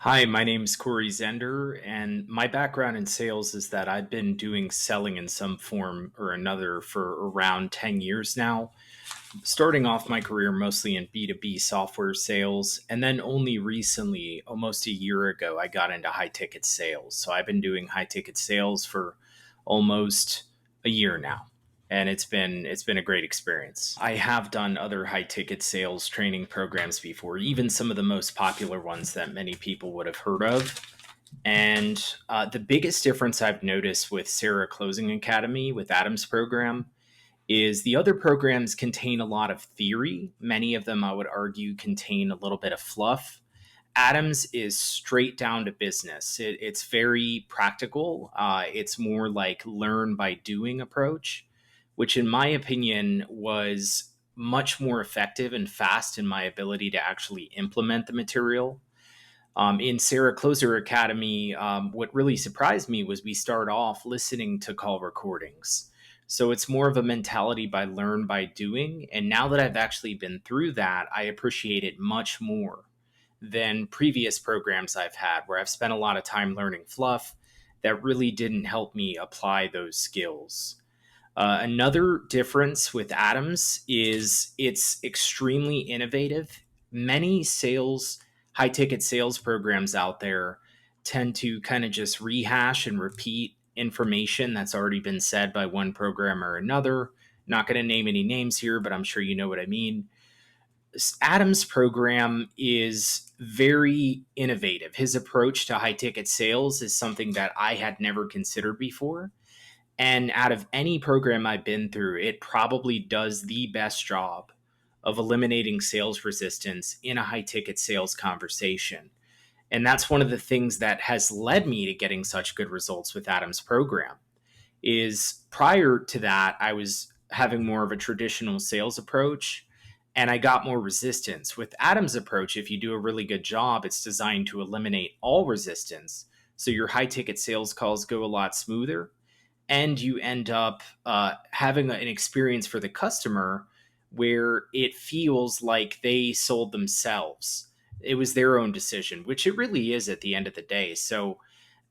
Hi, my name's Corey Zender, and my background in sales is that I've been doing selling in some form or another for around 10 years now, starting off my career mostly in B2B software sales. And then only recently, almost a year ago, I got into high ticket sales. So I've been doing high ticket sales for almost a year now. And it's been a great experience. I have done other high ticket sales training programs before, even some of the most popular ones that many people would have heard of. And the biggest difference I've noticed with Cerra Closing Academy, with Adam's program, is the other programs contain a lot of theory. Many of them, I would argue, contain a little bit of fluff. Adams is straight down to business. It's very practical. It's more like learn by doing approach, which, in my opinion, was much more effective and fast in my ability to actually implement the material. In Sarah Closer Academy, what really surprised me was we start off listening to call recordings. So it's more of a mentality by learn by doing. And now that I've actually been through that, I appreciate it much more than previous programs I've had, where I've spent a lot of time learning fluff that really didn't help me apply those skills. Another difference with Adams is it's extremely innovative. Many high ticket sales programs out there tend to kind of just rehash and repeat information that's already been said by one program or another. Not going to name any names here, but I'm sure you know what I mean. Adams' program is very innovative. His approach to high ticket sales is something that I had never considered before. And out of any program I've been through, it probably does the best job of eliminating sales resistance in a high ticket sales conversation. And that's one of the things that has led me to getting such good results with Adam's program. Is prior to that, I was having more of a traditional sales approach and I got more resistance. With Adam's approach, if you do a really good job, it's designed to eliminate all resistance. So your high ticket sales calls go a lot smoother and you end up having an experience for the customer where it feels like they sold themselves. It was their own decision, which it really is at the end of the day. So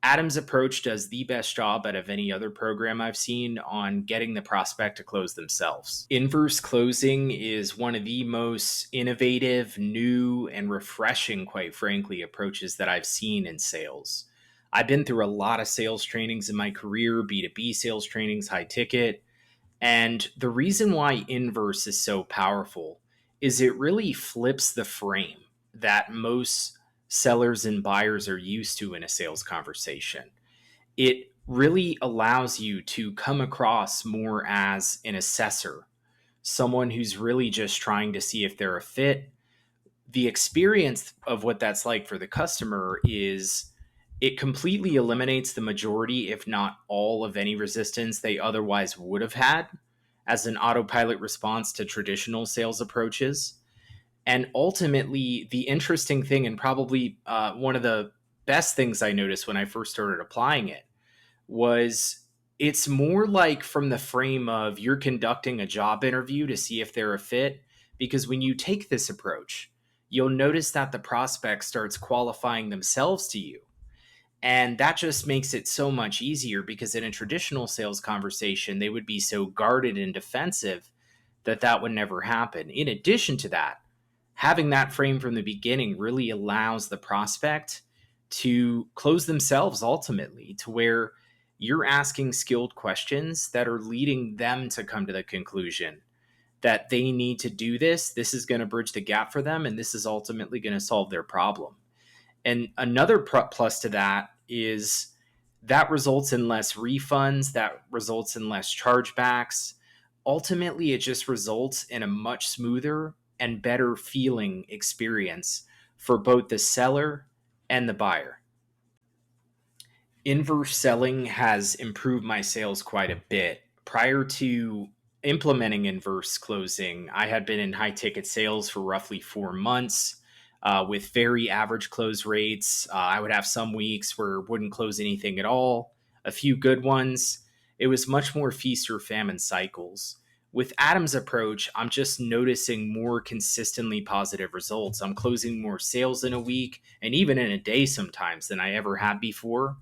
Adam's approach does the best job out of any other program I've seen on getting the prospect to close themselves. Inverse closing is one of the most innovative, new, and refreshing, quite frankly, approaches that I've seen in sales. I've been through a lot of sales trainings in my career, B2B sales trainings, high ticket. And the reason why inverse is so powerful is it really flips the frame that most sellers and buyers are used to in a sales conversation. It really allows you to come across more as an assessor, someone who's really just trying to see if they're a fit. The experience of what that's like for the customer is it completely eliminates the majority, if not all, of any resistance they otherwise would have had as an autopilot response to traditional sales approaches. And ultimately, the interesting thing, and probably one of the best things I noticed when I first started applying it, was it's more like from the frame of you're conducting a job interview to see if they're a fit. Because when you take this approach, you'll notice that the prospect starts qualifying themselves to you. And that just makes it so much easier because in a traditional sales conversation, they would be so guarded and defensive that that would never happen. In addition to that, having that frame from the beginning really allows the prospect to close themselves ultimately to where you're asking skilled questions that are leading them to come to the conclusion that they need to do this. This is going to bridge the gap for them, and this is ultimately going to solve their problem. And another plus to that is that results in less refunds, that results in less chargebacks. Ultimately, it just results in a much smoother and better feeling experience for both the seller and the buyer. Inverse selling has improved my sales quite a bit. Prior to implementing inverse closing, I had been in high ticket sales for roughly 4 months with very average close rates. I would have some weeks where it wouldn't close anything at all, a few good ones. It was much more feast or famine cycles. With Adam's approach, I'm just noticing more consistently positive results. I'm closing more sales in a week and even in a day sometimes than I ever had before.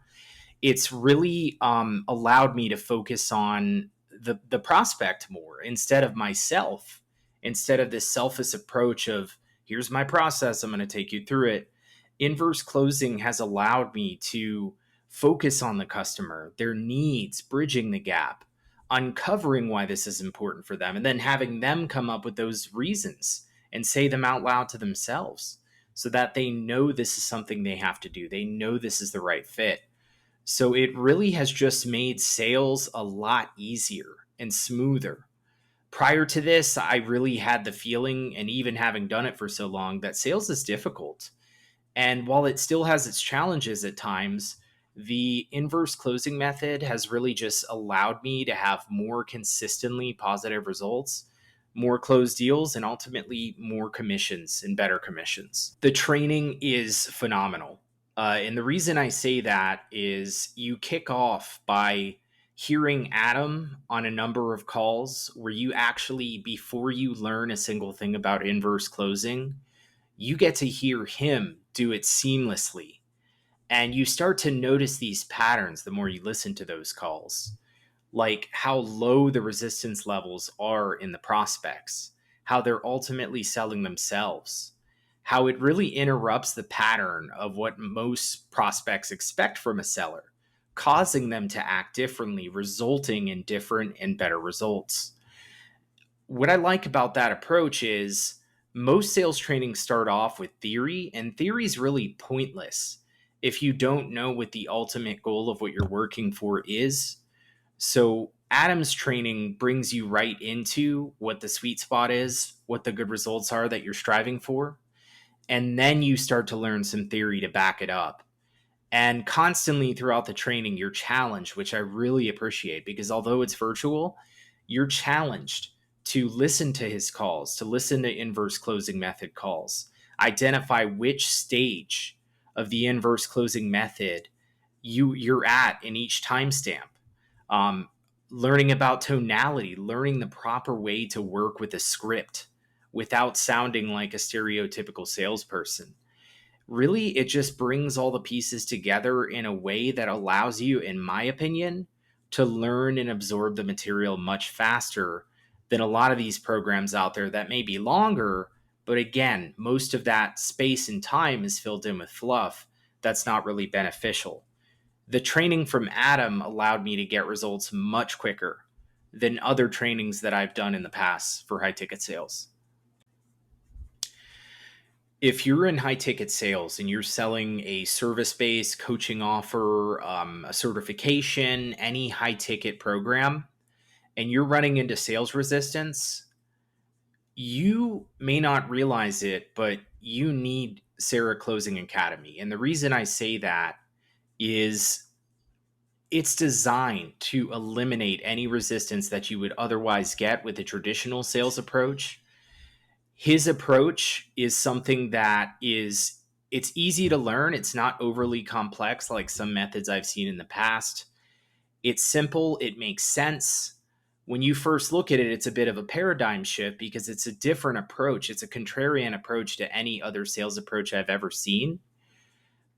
It's really allowed me to focus on the prospect more instead of myself, instead of this selfish approach of here's my process, I'm going to take you through it. Inverse closing has allowed me to focus on the customer, their needs, bridging the gap, uncovering why this is important for them, and then having them come up with those reasons and say them out loud to themselves so that they know this is something they have to do. They know this is the right fit. So it really has just made sales a lot easier and smoother. Prior to this, I really had the feeling, and even having done it for so long, that sales is difficult. And while it still has its challenges at times, the inverse closing method has really just allowed me to have more consistently positive results, more closed deals, and ultimately more commissions and better commissions. The training is phenomenal. And the reason I say that is you kick off by hearing Adam on a number of calls where you actually, before you learn a single thing about inverse closing, you get to hear him do it seamlessly. And you start to notice these patterns the more you listen to those calls, like how low the resistance levels are in the prospects, how they're ultimately selling themselves, how it really interrupts the pattern of what most prospects expect from a seller, causing them to act differently, resulting in different and better results. What I like about that approach is most sales trainings start off with theory, and theory is really pointless if you don't know what the ultimate goal of what you're working for is. So, Adam's training brings you right into what the sweet spot is, what the good results are that you're striving for, and then you start to learn some theory to back it up. And constantly throughout the training, you're challenged, which I really appreciate because although it's virtual, you're challenged to listen to his calls, to listen to inverse closing method calls, identify which stage of the inverse closing method you're at in each timestamp. Um, Learning about tonality, learning the proper way to work with a script without sounding like a stereotypical salesperson. Really, it just brings all the pieces together in a way that allows you, in my opinion, to learn and absorb the material much faster than a lot of these programs out there that may be longer. But again, most of that space and time is filled in with fluff that's not really beneficial. The training from Adam allowed me to get results much quicker than other trainings that I've done in the past for high ticket sales. If you're in high ticket sales and you're selling a service based coaching offer, a certification, any high ticket program, and you're running into sales resistance, you may not realize it, but you need Cerra Closing Academy. And the reason I say that is it's designed to eliminate any resistance that you would otherwise get with a traditional sales approach. His approach is something that is it's easy to learn. It's not overly complex like some methods I've seen in the past. It's simple, it makes sense. When you first look at it, it's a bit of a paradigm shift because it's a different approach. It's a contrarian approach to any other sales approach I've ever seen.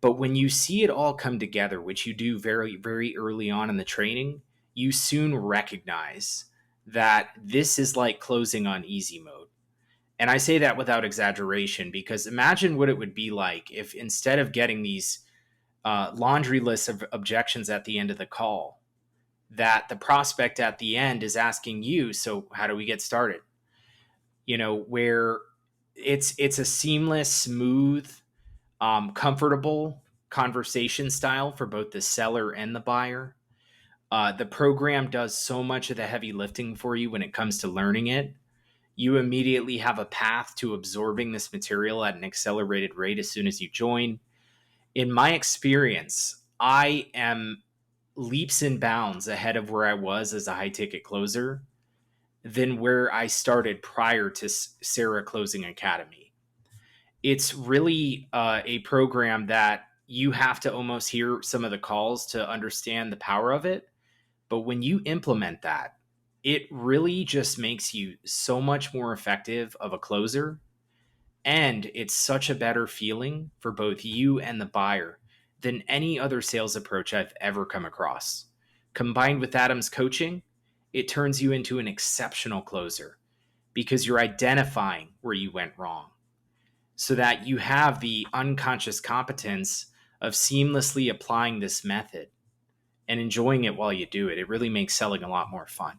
But when you see it all come together, which you do very, very early on in the training, you soon recognize that this is like closing on easy mode. And I say that without exaggeration because imagine what it would be like if instead of getting these laundry lists of objections at the end of the call, that the prospect at the end is asking you, so how do we get started? Where it's a seamless, smooth, comfortable conversation style for both the seller and the buyer. The program does so much of the heavy lifting for you when it comes to learning it. You immediately have a path to absorbing this material at an accelerated rate as soon as you join. In my experience, I am leaps and bounds ahead of where I was as a high ticket closer than where I started prior to Cerra Closing Academy. It's really a program that you have to almost hear some of the calls to understand the power of it. But when you implement that, it really just makes you so much more effective of a closer. And it's such a better feeling for both you and the buyer than any other sales approach I've ever come across. Combined with Adam's coaching, it turns you into an exceptional closer because you're identifying where you went wrong so that you have the unconscious competence of seamlessly applying this method and enjoying it while you do it. It really makes selling a lot more fun.